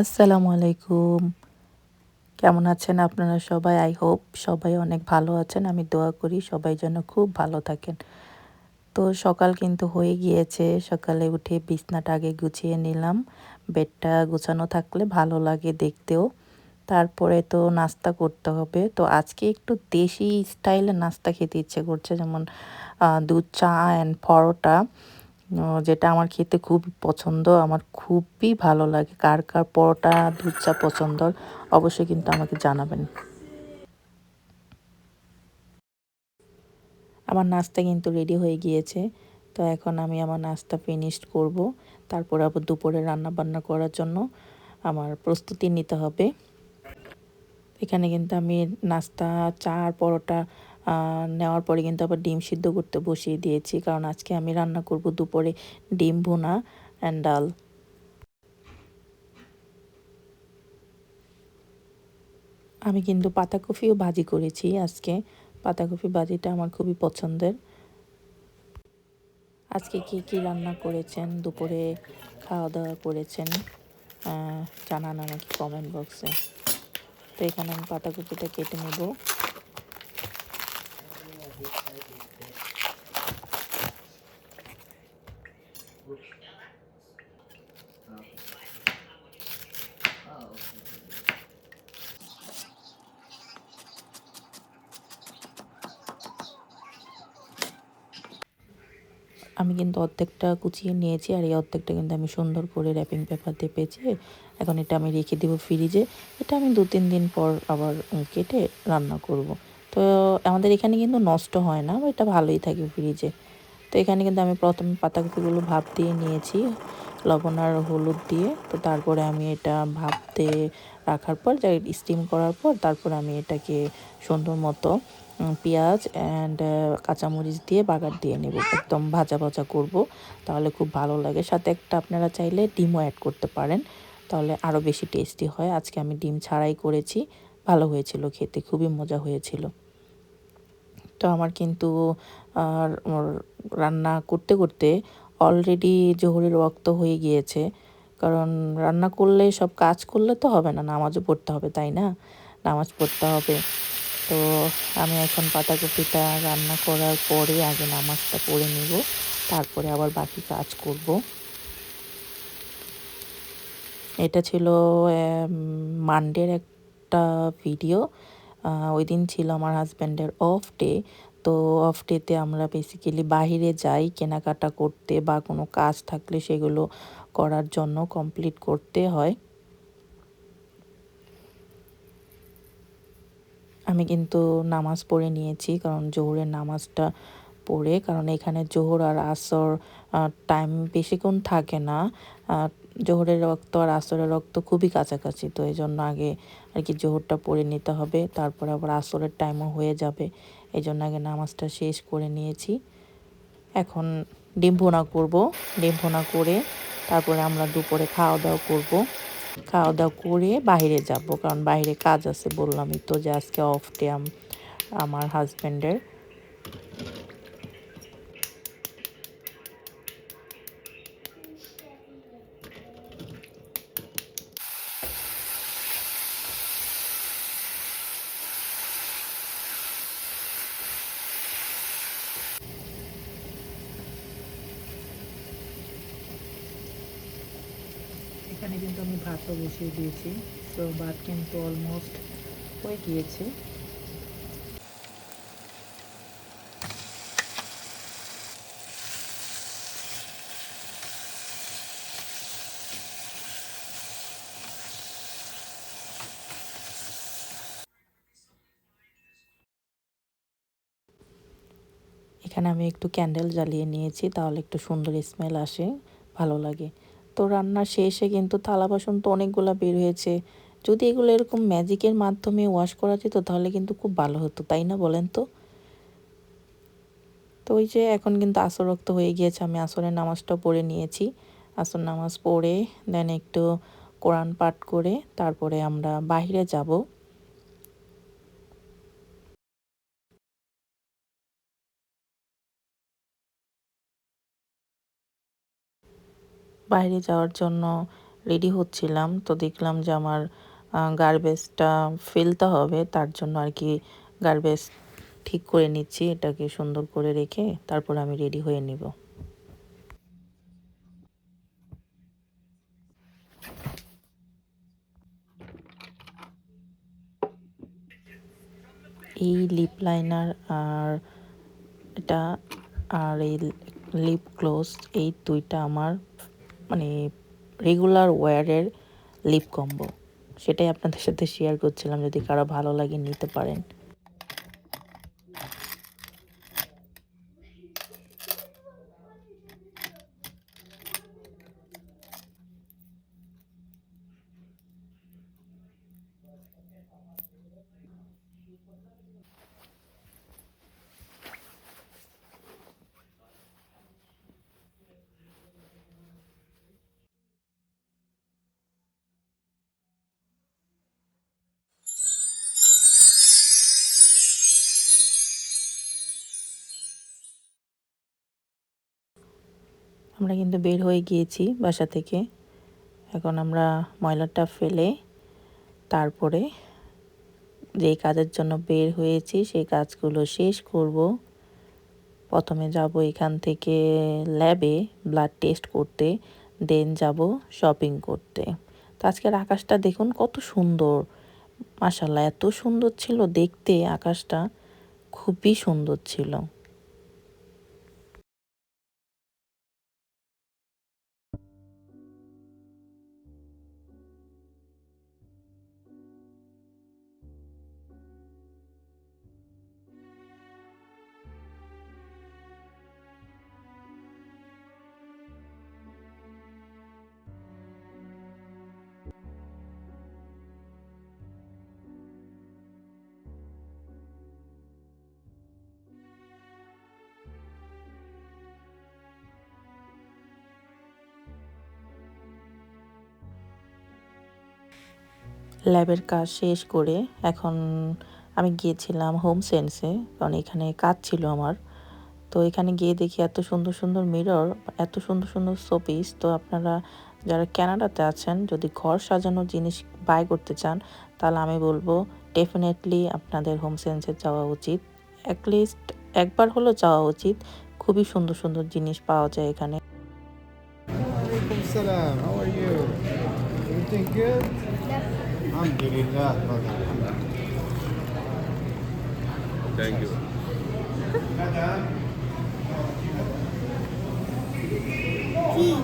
আসসালামু আলাইকুম। কেমন আছেন আপনারা সবাই? আই হোপ সবাই অনেক ভালো আছেন। আমি দোয়া করি সবাই যেন খুব ভালো থাকেন। তো সকাল কিন্তু হয়ে গিয়েছে। সকালে উঠে বিছনাটা আগে গুছিয়ে নিলাম। বেডটা গুছানো থাকলে ভালো লাগে দেখতেও। তারপরে তো নাস্তা করতে হবে। তো আজকে একটু দেশি স্টাইলে নাস্তা খেতে ইচ্ছে করছে। যেমন দুধ চা অ্যান্ড পরোটা। যেটা আমার খেতে খুবই পছন্দ। আমার খুবই ভালো লাগে। কার, কার পরোটা, দুধ চা পছন্দর অবশ্যই কিন্তু আমাকে জানাবেন। আমার নাস্তা কিন্তু রেডি হয়ে গিয়েছে। তো এখন আমি আমার নাস্তা ফিনিশড করব। তারপর আবার দুপুরে রান্না-বান্না করার জন্য আমার প্রস্তুতি নিতে হবে। এখানে কিন্তু আমি নাস্তা, চা আর পরোটা নেওয়ার পরে কিন্তু আবার ডিম সিদ্ধ করতে বসিয়ে দিয়েছি। কারণ আজকে আমি রান্না করব দুপুরে ডিম ভুনা অ্যান্ড ডাল। আমি কিন্তু পাতাকপিও ভাজি করেছি আজকে। পাতাকপি ভাজিটা আমার খুবই পছন্দের। আজকে কি, কি রান্না করেছেন, দুপুরে খাওয়া-দাওয়া করেছেন জানান আমাকে কমেন্ট বক্সে। তো এখানে আমি পাতাকপিটা কেটে নেব। আমি কিন্তু অর্ধেকটা কুচিয়ে নিয়েছি আর এই অর্ধেকটা কিন্তু আমি সুন্দর করে র্যাপিং পেপার দিয়ে পেঁচিয়ে এখন এটা আমি রেখে দেবো ফ্রিজে। এটা আমি ২-৩ দিন পর আবার কেটে রান্না করব। তো আমাদের এখানে কিন্তু নষ্ট হয় না, এটা ভালোই থাকে ফ্রিজে। তো এখানে কিন্তু আমি প্রথমে পাতাকপিগুলো ভাপ দিয়ে নিয়েছি লবণ আর হলুদ দিয়ে। তো তারপরে আমি এটা ভাপ দিয়ে রাখার পর স্টিম করার পর তারপরে আমি এটাকে সুন্দর মতো পেঁয়াজ অ্যান্ড কাঁচামরিচ দিয়ে বাগার দিয়ে নেব, একদম ভাজা ভাজা করব, তাহলে খুব ভালো লাগে। সাথে একটা আপনারা চাইলে ডিমও অ্যাড করতে পারেন, তাহলে আরও বেশি টেস্টি হয়। আজকে আমি ডিম ছাড়াই করেছি, ভালো হয়েছিল খেতে, খুবই মজা হয়েছিল। তো আমার কিন্তু আর রান্না করতে করতে অলরেডি জোহরের ওয়াক্ত হয়ে গিয়েছে। কারণ রান্না করলে সব কাজ করলে তো হবে না, নামাজও পড়তে হবে, তাই না? নামাজ পড়তে হবে। তো আমি এখন পাতাকপিটা রান্না করার পরে আগে নামাজটা পড়ে নিব, তারপরে আবার বাকি কাজ করব। এটা ছিল মানডের একটা ভিডিও। ওইদিন ছিল আমার হাজব্যান্ডের অফ ডে। তো অফ ডেতে আমরা বেসিক্যালি বাহিরে যাই কেনাকাটা করতে বা কোনো কাজ থাকলে সেগুলো করার জন্য, কমপ্লিট করতে হয়। আমি কিন্তু নামাজ পড়ে নিয়েছি, কারণ জোহরের নামাজটা পড়ে, কারণ এখানে জোহর আর আসর টাইম বেশিক্ষণ থাকে না। জোহরের রক্ত আর আসরের রক্ত খুবই কাছাকাছি, তো এই জন্য আগে আর কি জোহরটা পড়ে নিতে হবে, তারপরে আবার আসরের টাইমও হয়ে যাবে। এই জন্য আগে নামাজটা শেষ করে নিয়েছি। এখন ডিম ভুনা করব। ডিম ভুনা করে তারপরে আমরা দুপুরে খাওয়া দাওয়া করব। খাওয়া দাওয়া করে বাইরে যাব, কারণ বাইরে কাজ আছে, বললামই তো যে আজকে অফ ডে আমার হাজব্যান্ডের। এখানে কিন্তু আমি ভাতও বসিয়ে দিয়েছি। তো ভাত কিন্তু অলমোস্ট হয়ে গিয়েছে। এখানে আমি একটু ক্যান্ডেল জ্বালিয়ে নিয়েছি, তাহলে একটু সুন্দর স্মেল আসে, ভালো লাগে। তো রান্না শেষে কিন্তু থালা বাসন তো অনেকগুলো বের হয়েছে। যদি এগুলো এরকম ম্যাজিকের মাধ্যমে ওয়াশ করা যেত তাহলে কিন্তু খুব ভালো হতো, তাই না বলেন তো? তো ওই যে এখন কিন্তু আসর রক্ত হয়ে গিয়েছে, আমি আসরের নামাজটা পড়ে নিয়েছি। আসর নামাজ পড়ে দেন একটু কোরআন পাঠ করে তারপরে আমরা বাহিরে যাব। বাইরে যাওয়ার জন্য রেডি হচ্ছিলাম, তো দেখলাম যে আমার গার্বেজটা ফেলতে হবে, তার জন্য আর কি গার্বেজ ঠিক করে নিচ্ছি, এটাকে সুন্দর করে রেখে তারপর আমি রেডি হয়ে নিব। এই লিপ লাইনার আর এটা আর এই লিপ গ্লস, এই দুইটা আমার মানে রেগুলার ওয়্যারের লিপ কম্বো, সেটাই আপনাদের সাথে শেয়ার করছিলাম, যদি কারো ভালো লাগে নিতে পারেন। আমরা কিন্তু বের হয়ে গিয়েছি বাসা থেকে। এখন আমরা ময়লাটা ফেলে তারপরে যে কাজের জন্য বের হয়েছি সেই কাজগুলো শেষ করব। প্রথমে যাব এখান থেকে ল্যাবে ব্লাড টেস্ট করতে, দেন যাব শপিং করতে। তো আজকের আকাশটা দেখুন কত সুন্দর, মাশাআল্লাহ এত সুন্দর ছিল দেখতে, আকাশটা খুবই সুন্দর ছিল। ল্যাবের কাজ শেষ করে এখন আমি গিয়েছিলাম হোম সেন্সে, কারণ এখানে কাজ ছিল আমার। তো এখানে গিয়ে দেখি এত সুন্দর সুন্দর মিরর, এত সুন্দর সুন্দর শোপিস। তো আপনারা যারা কানাডাতে আছেন, যদি ঘর সাজানোর জিনিস বাই করতে চান, তাহলে আমি বলবো ডেফিনেটলি আপনাদের হোম সেন্সে যাওয়া উচিত, অ্যাটলিস্ট একবার হলেও যাওয়া উচিত। খুবই সুন্দর সুন্দর জিনিস পাওয়া যায় এখানে। Alaikum salam. How are you? Everything good? Alhamdulillah, brother. Alhamdulillah. Thank you. Tea.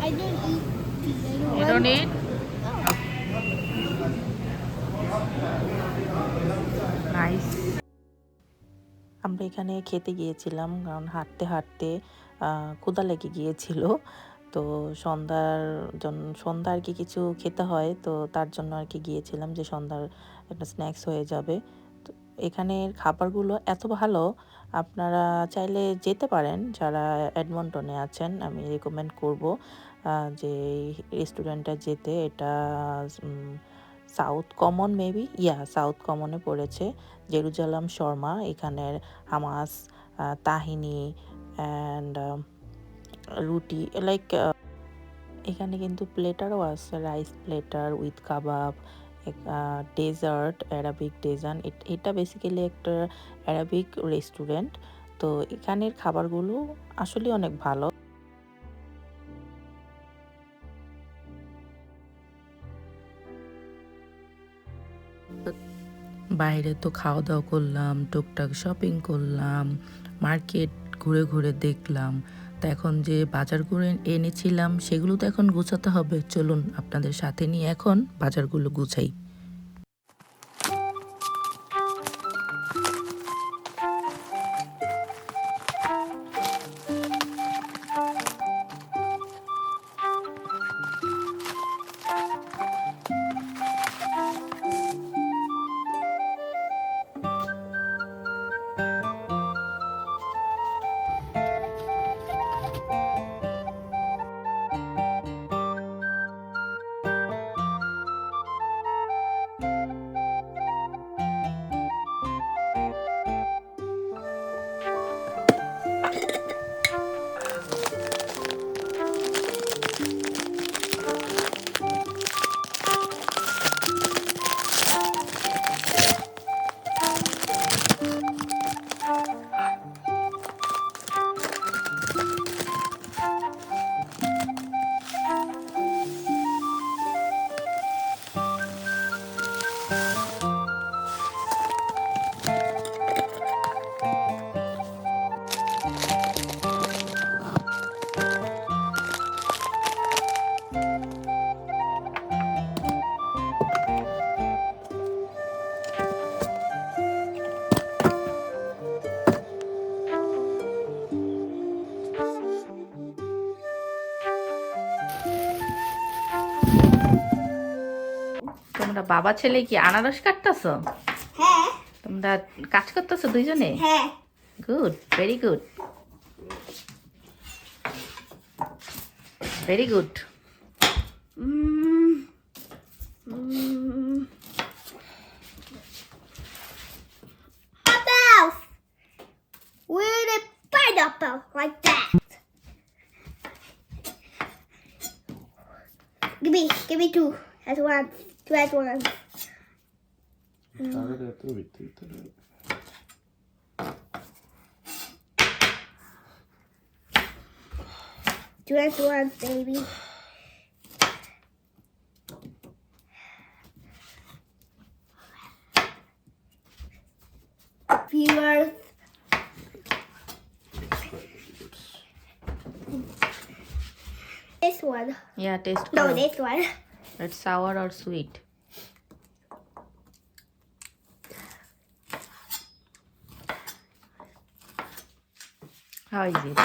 I don't eat tea. You don't eat? Nice. আমরা এখানে খেতে গিয়েছিলাম, কারণ হাঁটতে হাঁটতে ক্ষুধা লেগে গিয়েছিল। তো সন্ধ্যা আর কি কিছু খেতে হয়, তো তার জন্য আর কি গিয়েছিলাম যে সন্ধ্যার একটা স্ন্যাক্স হয়ে যাবে। তো এখানের খাবারগুলো এত ভালো, আপনারা চাইলে যেতে পারেন যারা এডমন্টনে আছেন। আমি রেকমেন্ড করব যে রেস্টুরেন্টটা যেতে। এটা সাউথ কমন, মেবি সাউথ কমনে পড়েছে। জেরুজালাম শর্মা, এখানের hummus, tahini and roti, like এখানে কিন্তু প্লেটারও আছে, rice platter with kebab, dessert, Arabic dessert. এটা বেসিক্যালি একটা অ্যারাবিক রেস্টুরেন্ট। তো এখানের খাবারগুলো আসলে অনেক ভালো। বাইরে তো খাওয়া দাওয়া করলাম, টুকটাক শপিং করলাম, মার্কেট ঘুরে ঘুরে দেখলাম। তো এখন যে বাজারগুলো এনেছিলাম সেগুলো তো এখন গুছাতে হবে। চলুন আপনাদের সাথে নিয়ে এখন বাজারগুলো গুছাই। তোমরা বাবা ছেলে কি আনারস কাটতেছো? হ্যাঁ তোমরা কাজ করতেছো দুইজনে? হ্যাঁ good, very good, very good. apples with a pineapple like that. Give me two at once. Two at once. Klarar det äta ut inte det. Two at once, baby. Viewers. This one. Yeah, taste No, করো। this one. It's sour or sweet? How is it?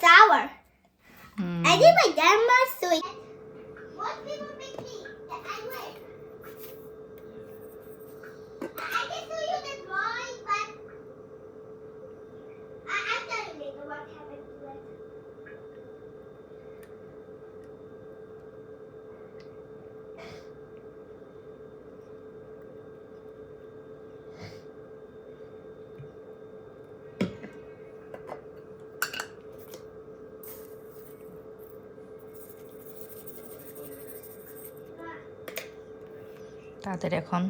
Sour. Hmm. I think my grandma's sweet. What people make me that I wear? I can show you the drawing, but I'm telling you what happened to it. তাদের এখন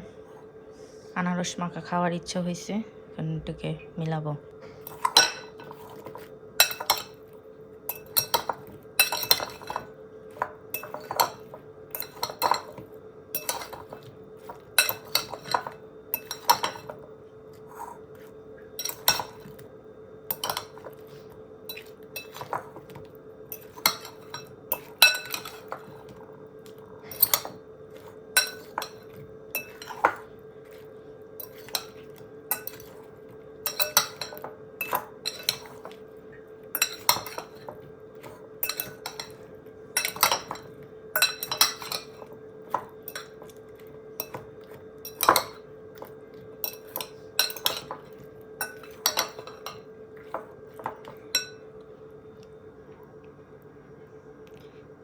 আনারস মাখা খাওয়ার ইচ্ছা হয়েছে, এখন এটাকে মিলাবো।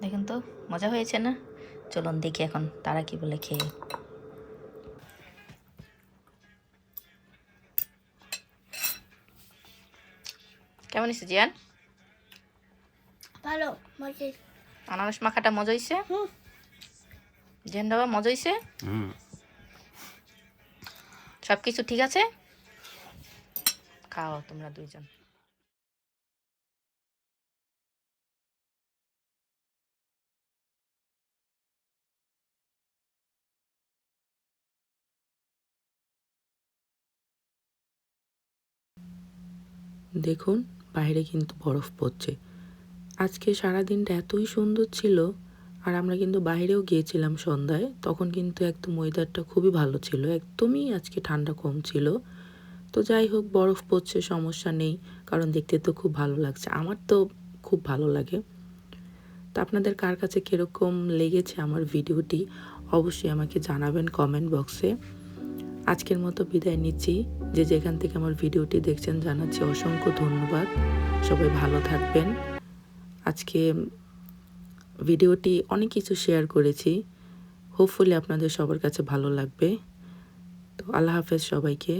দেখুন তো মজা হয়েছে না? চলুন দেখি এখন তারা কি বলে খেয়ে। কেমন হয়েছে জিয়ান? ভালো মজা। আনারস মাখাটা মজা হয়েছে? জিয়ান বাবা মজা হয়েছে? সব কিছু ঠিক আছে? খাও তোমরা দুইজন। দেখুন বাইরে কিন্তু বরফ পড়ছে। আজকে সারাদিনটা এতই সুন্দর ছিল, আর আমরা কিন্তু বাইরেও গিয়েছিলাম সন্ধ্যায়, তখন কিন্তু একদম ওয়েদারটা খুবই ভালো ছিল, একদমই আজকে ঠান্ডা কম ছিল। তো যাই হোক, বরফ পড়ছে সমস্যা নেই, কারণ দেখতে তো খুব ভালো লাগছে, আমার তো খুব ভালো লাগে। তো আপনাদের কার কাছে কীরকম লেগেছে আমার ভিডিওটি অবশ্যই আমাকে জানাবেন কমেন্ট বক্সে। আজকের মতো বিদায় নিচ্ছি। যে যেখান থেকে আমার ভিডিওটি দেখছেন জানাচ্ছি অসংখ্য ধন্যবাদ। সবাই ভালো থাকবেন। আজকে ভিডিওটি অনেক কিছু শেয়ার করেছি, হোপফুলি আপনাদের সবার কাছে ভালো লাগবে। তো আল্লাহ হাফেজ সবাইকে।